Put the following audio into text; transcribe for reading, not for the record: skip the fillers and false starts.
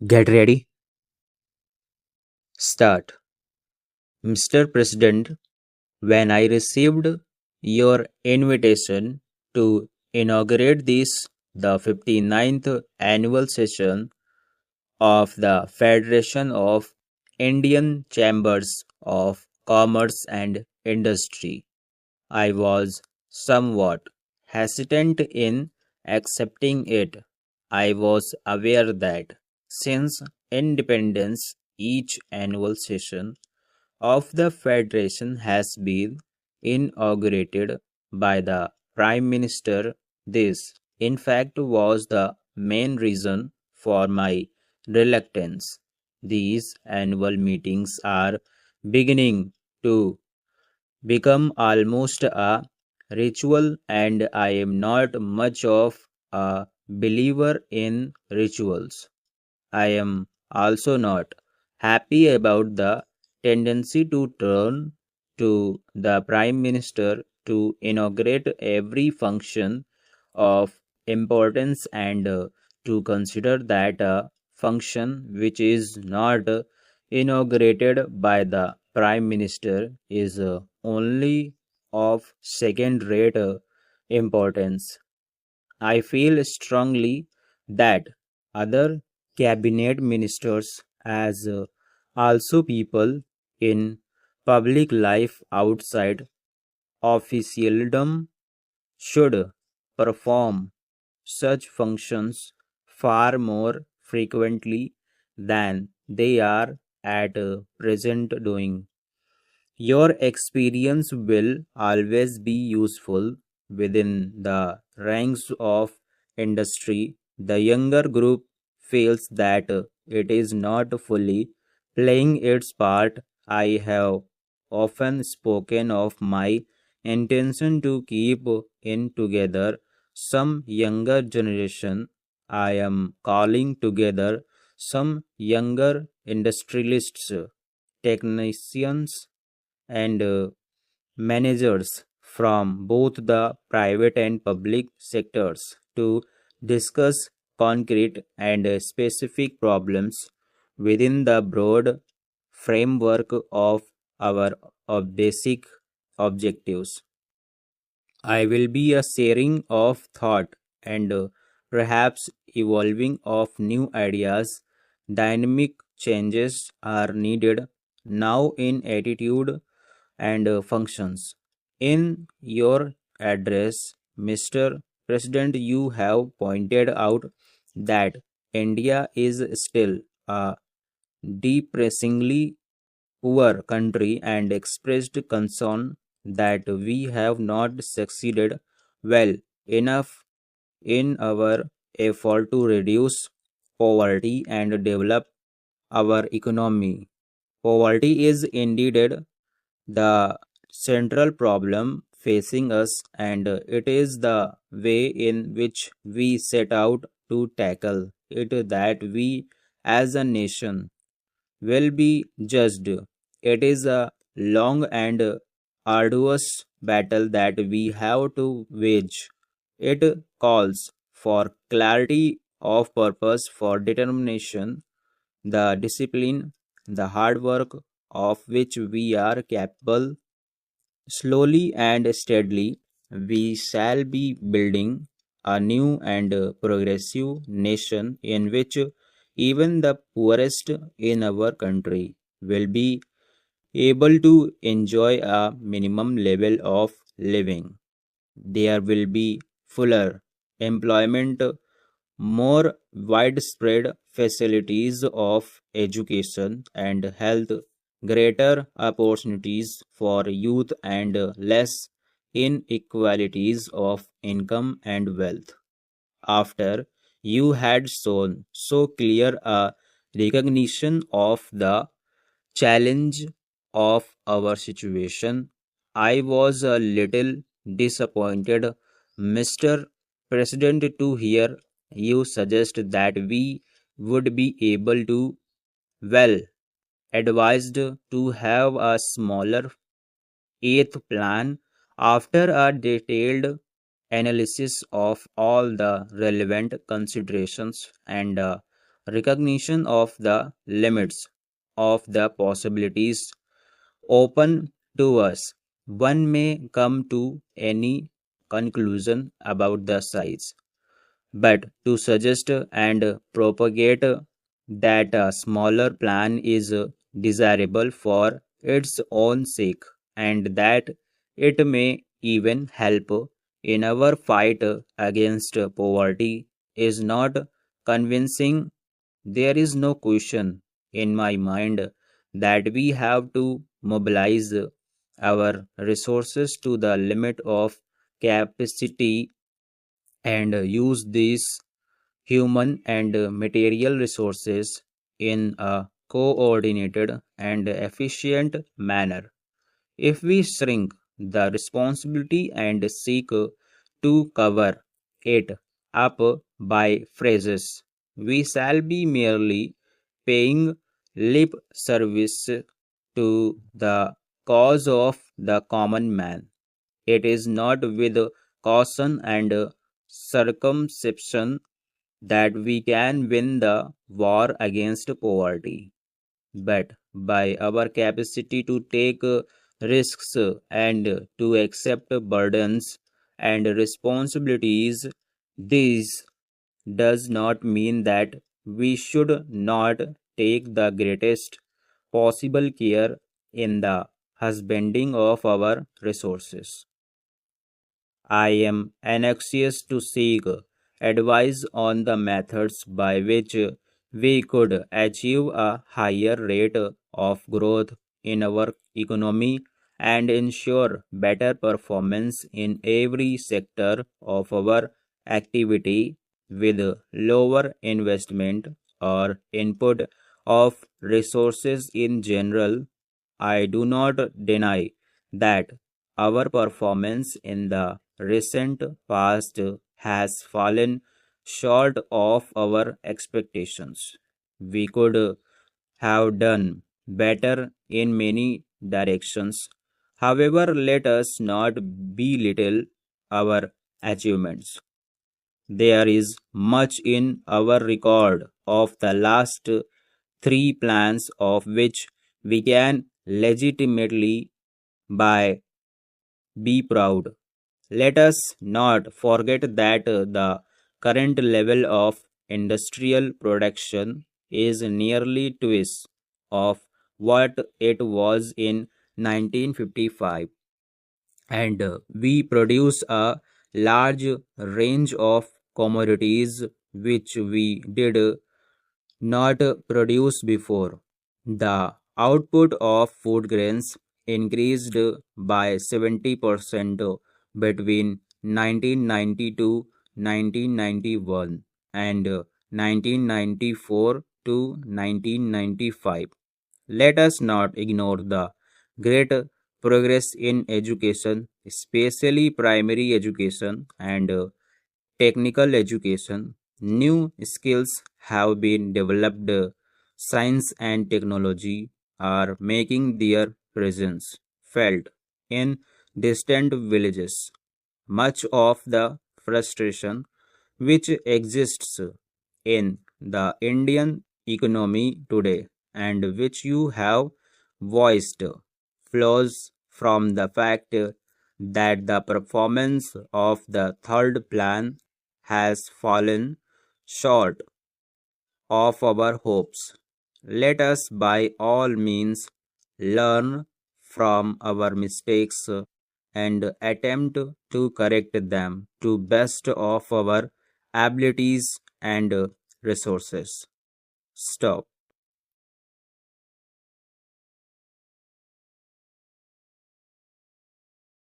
Get ready. Start. Mr. President, when I received your invitation to inaugurate the 59th annual session of the Federation of Indian Chambers of Commerce and Industry, I was somewhat hesitant in accepting it. I was aware that since independence, each annual session of the Federation has been inaugurated by the Prime Minister. This, in fact, was the main reason for my reluctance. These annual meetings are beginning to become almost a ritual, and I am not much of a believer in rituals. I am also not happy about the tendency to turn to the Prime Minister to inaugurate every function of importance and to consider that a function which is not inaugurated by the Prime Minister is only of second rate importance. I feel strongly that other cabinet ministers, as also people in public life outside officialdom, should perform such functions far more frequently than they are at present doing. Your experience will always be useful within the ranks of industry. The younger group feels that it is not fully playing its part. I have often spoken of my intention to keep in together some younger generation. I am calling together some younger industrialists, technicians, and managers from both the private and public sectors to discuss concrete and specific problems within the broad framework of our basic objectives. I will be a sharing of thought and perhaps evolving of new ideas. Dynamic changes are needed now in attitude and functions. In your address, Mr. President, you have pointed out that India is still a depressingly poor country and expressed concern that we have not succeeded well enough in our effort to reduce poverty and develop our economy. Poverty is indeed the central problem facing us, and it is the way in which we set out to tackle it that we as a nation will be judged. It is a long and arduous battle that we have to wage. It calls for clarity of purpose, for determination, the discipline, the hard work of which we are capable. Slowly and steadily, we shall be building a new and progressive nation in which even the poorest in our country will be able to enjoy a minimum level of living. There will be fuller employment, more widespread facilities of education and health, greater opportunities for youth, and less inequalities of income and wealth. After you had shown so clear a recognition of the challenge of our situation, I was a little disappointed, Mr. President, to hear you suggest that we would be able to, well, advised to have a smaller eighth plan after a detailed analysis of all the relevant considerations and recognition of the limits of the possibilities open to us. One may come to any conclusion about the size, but to suggest and propagate that a smaller plan is desirable for its own sake and that it may even help in our fight against poverty is not convincing. There is no question in my mind that we have to mobilize our resources to the limit of capacity and use these human and material resources in a coordinated and efficient manner. If we shrink the responsibility and seek to cover it up by phrases, we shall be merely paying lip service to the cause of the common man. It is not with caution and circumspection that we can win the war against poverty, but by our capacity to take risks and to accept burdens and responsibilities. This does not mean that we should not take the greatest possible care in the husbanding of our resources. I am anxious to seek advice on the methods by which we could achieve a higher rate of growth in our economy and ensure better performance in every sector of our activity with lower investment or input of resources in general. I do not deny that our performance in the recent past has fallen short of our expectations. We could have done better in many directions. However, let us not belittle our achievements. There is much in our record of the last three plans of which we can legitimately by be proud. Let us not forget that the current level of industrial production is nearly twice of what it was in 1955, and we produce a large range of commodities which we did not produced before. The output of food grains increased by 70% between 1990 to 1991 and 1994 to 1995. Let us not ignore the great progress in education, especially primary education and technical education. New skills have been developed. Science and technology are making their presence felt in distant villages. Much of the frustration which exists in the Indian economy today and which you have voiced flows from the fact that the performance of the third plan has fallen short of our hopes. Let us by all means learn from our mistakes and attempt to correct them to best of our abilities and resources. Stop.